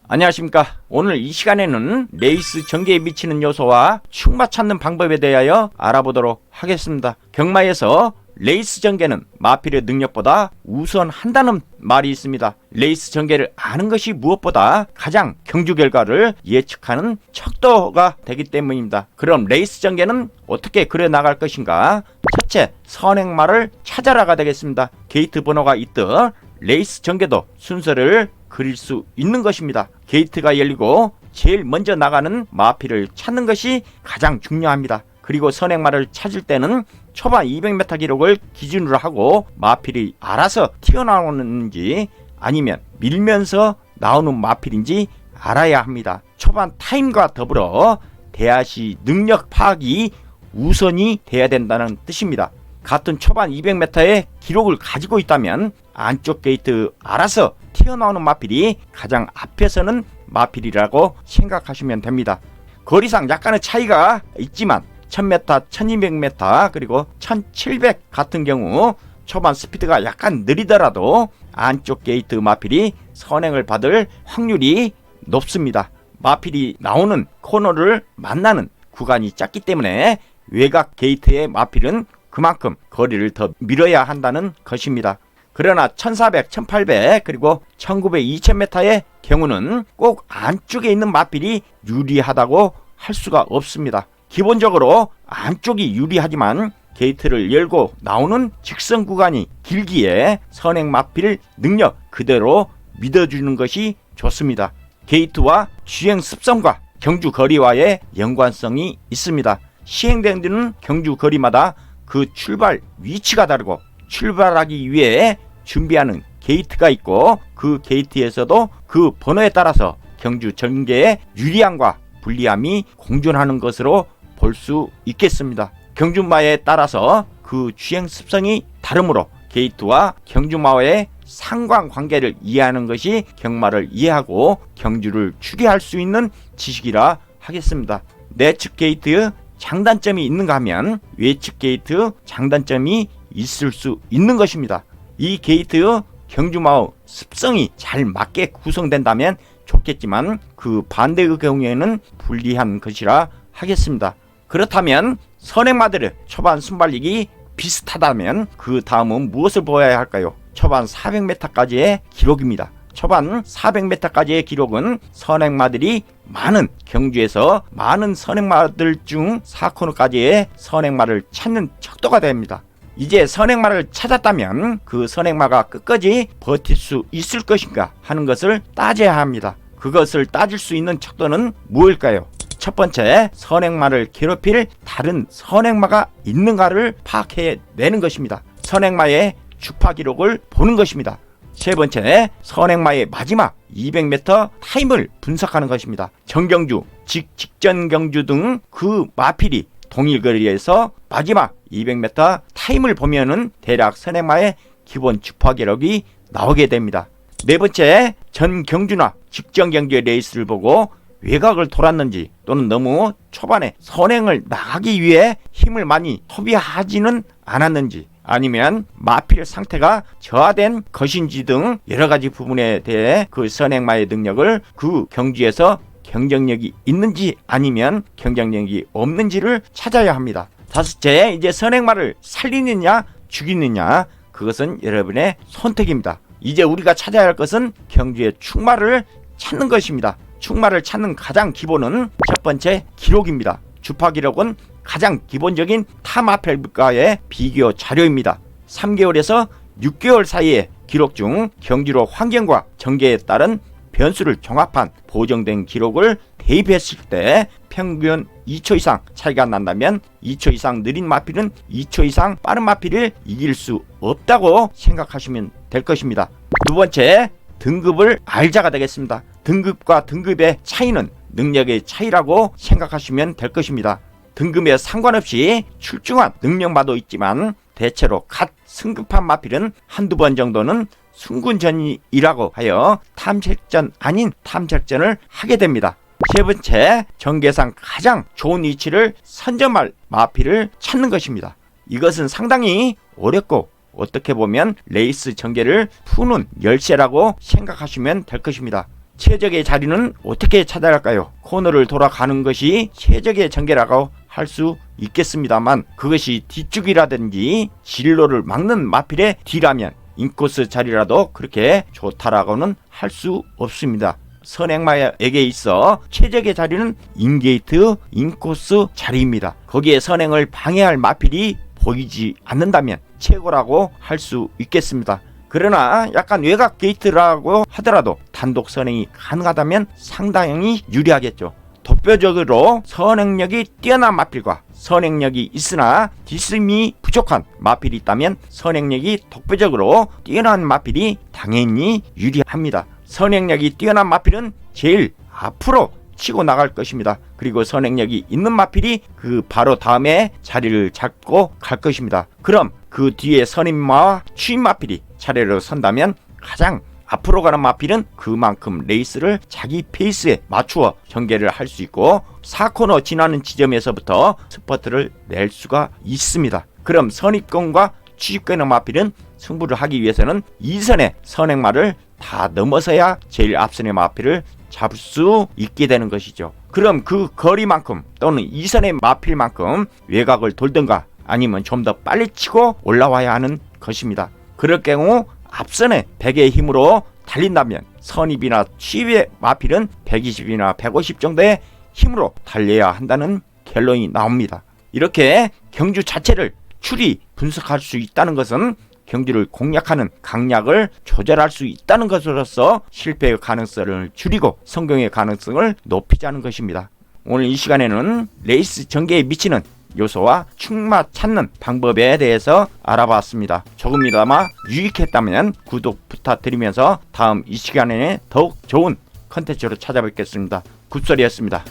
안녕하십니까. 오늘 이 시간에는 레이스 전개에 미치는 요소와 축마 찾는 방법에 대하여 알아보도록 하겠습니다. 경마에서 레이스 전개는 마필의 능력보다 우선한다는 말이 있습니다. 레이스 전개를 아는 것이 무엇보다 가장 경주 결과를 예측하는 척도가 되기 때문입니다. 그럼 레이스 전개는 어떻게 그려나갈 것인가? 첫째, 선행마를 찾아라가 되겠습니다. 게이트 번호가 있듯 레이스 전개도 순서를 그릴 수 있는 것입니다. 게이트가 열리고 제일 먼저 나가는 마필을 찾는 것이 가장 중요합니다. 그리고 선행마를 찾을 때는 초반 200m 기록을 기준으로 하고 마필이 알아서 튀어나오는지 아니면 밀면서 나오는 마필인지 알아야 합니다. 초반 타임과 더불어 대하시 능력 파악이 우선이 돼야 된다는 뜻입니다. 같은 초반 200m의 기록을 가지고 있다면 안쪽 게이트 알아서 튀어나오는 마필이 가장 앞에서는 마필이라고 생각하시면 됩니다. 거리상 약간의 차이가 있지만 1000m, 1200m 그리고 1700 같은 경우 초반 스피드가 약간 느리더라도 안쪽 게이트 마필이 선행을 받을 확률이 높습니다. 마필이 나오는 코너를 만나는 구간이 작기 때문에 외곽 게이트의 마필은 그만큼 거리를 더 밀어야 한다는 것입니다. 그러나 1400, 1800 그리고 1900, 2000m의 경우는 꼭 안쪽에 있는 마필이 유리하다고 할 수가 없습니다. 기본적으로 안쪽이 유리하지만 게이트를 열고 나오는 직선 구간이 길기에 선행 마필 능력 그대로 믿어주는 것이 좋습니다. 게이트와 주행 습성과 경주 거리와의 연관성이 있습니다. 시행되는 경주 거리마다 그 출발 위치가 다르고 출발하기 위해 준비하는 게이트가 있고 그 게이트에서도 그 번호에 따라서 경주 전개의 유리함과 불리함이 공존하는 것으로 볼 수 있겠습니다. 경주마에 따라서 그 주행 습성이 다르므로 게이트와 경주마와의 상관관계를 이해하는 것이 경마를 이해하고 경주를 추리할 수 있는 지식이라 하겠습니다. 내측 게이트 장단점이 있는가 하면 외측 게이트 장단점이 있을 수 있는 것입니다. 이 게이트 경주마의 습성이 잘 맞게 구성된다면 좋겠지만 그 반대의 경우에는 불리한 것이라 하겠습니다. 그렇다면 선행마들의 초반 순발력이 비슷하다면 그 다음은 무엇을 보아야 할까요? 초반 400m까지의 기록입니다. 초반 400m까지의 기록은 선행마들이 많은 경주에서 많은 선행마들 중 4코너까지의 선행마를 찾는 척도가 됩니다. 이제 선행마를 찾았다면 그 선행마가 끝까지 버틸 수 있을 것인가 하는 것을 따져야 합니다. 그것을 따질 수 있는 척도는 무엇일까요? 첫 번째, 선행마를 괴롭힐 다른 선행마가 있는가를 파악해내는 것입니다. 선행마의 주파 기록을 보는 것입니다. 세 번째, 선행마의 마지막 200m 타임을 분석하는 것입니다. 정경주, 직전 경주 등 그 마필이 동일 거리에서 마지막 200m 타임을 보면은 대략 선행마의 기본 주파 기록이 나오게 됩니다. 네 번째, 전 경주나 직전 경주의 레이스를 보고 외곽을 돌았는지 또는 너무 초반에 선행을 나가기 위해 힘을 많이 소비하지는 않았는지 아니면 마필 상태가 저하된 것인지 등 여러가지 부분에 대해 그 선행마의 능력을 그 경주에서 경쟁력이 있는지 아니면 경쟁력이 없는지를 찾아야 합니다. 다섯째, 이제 선행마를 살리느냐 죽이느냐 그것은 여러분의 선택입니다. 이제 우리가 찾아야 할 것은 경주의 축마를 찾는 것입니다. 축마를 찾는 가장 기본은 첫 번째 기록입니다. 주파 기록은 가장 기본적인 타 마필과의 비교 자료입니다. 3개월에서 6개월 사이의 기록 중 경주로 환경과 전개에 따른 변수를 종합한 보정된 기록을 대입했을 때 평균 2초 이상 차이가 난다면 2초 이상 느린 마필은 2초 이상 빠른 마필을 이길 수 없다고 생각하시면 될 것입니다. 두 번째, 등급을 알자가 되겠습니다. 등급과 등급의 차이는 능력의 차이라고 생각하시면 될 것입니다. 등급에 상관없이 출중한 능력마도 있지만 대체로 갓 승급한 마필은 한두 번 정도는 승군전이라고 하여 탐색전 아닌 탐색전을 하게 됩니다. 세 번째, 전개상 가장 좋은 위치를 선점할 마필을 찾는 것입니다. 이것은 상당히 어렵고 어떻게 보면 레이스 전개를 푸는 열쇠라고 생각하시면 될 것입니다. 최적의 자리는 어떻게 찾아갈까요? 코너를 돌아가는 것이 최적의 전개라고 할 수 있겠습니다만 그것이 뒤쪽이라든지 진로를 막는 마필의 뒤라면 인코스 자리라도 그렇게 좋다라고는 할 수 없습니다. 선행마에게 있어 최적의 자리는 인게이트, 인코스 자리입니다. 거기에 선행을 방해할 마필이 보이지 않는다면 최고라고 할 수 있겠습니다. 그러나 약간 외곽 게이트라고 하더라도 단독 선행이 가능하다면 상당히 유리하겠죠. 독보적으로 선행력이 뛰어난 마필과 선행력이 있으나 뒷심이 부족한 마필이 있다면 선행력이 독보적으로 뛰어난 마필이 당연히 유리합니다. 선행력이 뛰어난 마필은 제일 앞으로 치고 나갈 것입니다. 그리고 선행력이 있는 마필이 그 바로 다음에 자리를 잡고 갈 것입니다. 그럼 그 뒤에 선임마와 추임 마필이 차례로 선다면 가장 앞으로 가는 마필은 그만큼 레이스를 자기 페이스에 맞추어 전개를 할 수 있고 4코너 지나는 지점에서부터 스퍼트를 낼 수가 있습니다. 그럼 선입권과 추입권의 마필은 승부를 하기 위해서는 2선의 선행마를 다 넘어서야 제일 앞선의 마필을 잡을 수 있게 되는 것이죠. 그럼 그 거리만큼 또는 2선의 마필만큼 외곽을 돌든가 아니면 좀 더 빨리 치고 올라와야 하는 것입니다. 그럴 경우 앞선의 100의 힘으로 달린다면 선입이나 추입의 마필은 120이나 150 정도의 힘으로 달려야 한다는 결론이 나옵니다. 이렇게 경주 자체를 추리 분석할 수 있다는 것은 경주를 공략하는 강약을 조절할 수 있다는 것으로서 실패의 가능성을 줄이고 성공의 가능성을 높이자는 것입니다. 오늘 이 시간에는 레이스 전개에 미치는 요소와 축마 찾는 방법에 대해서 알아봤습니다. 조금이나마 유익했다면 구독 부탁드리면서 다음 이 시간에 더욱 좋은 컨텐츠로 찾아뵙겠습니다. 굿소리였습니다.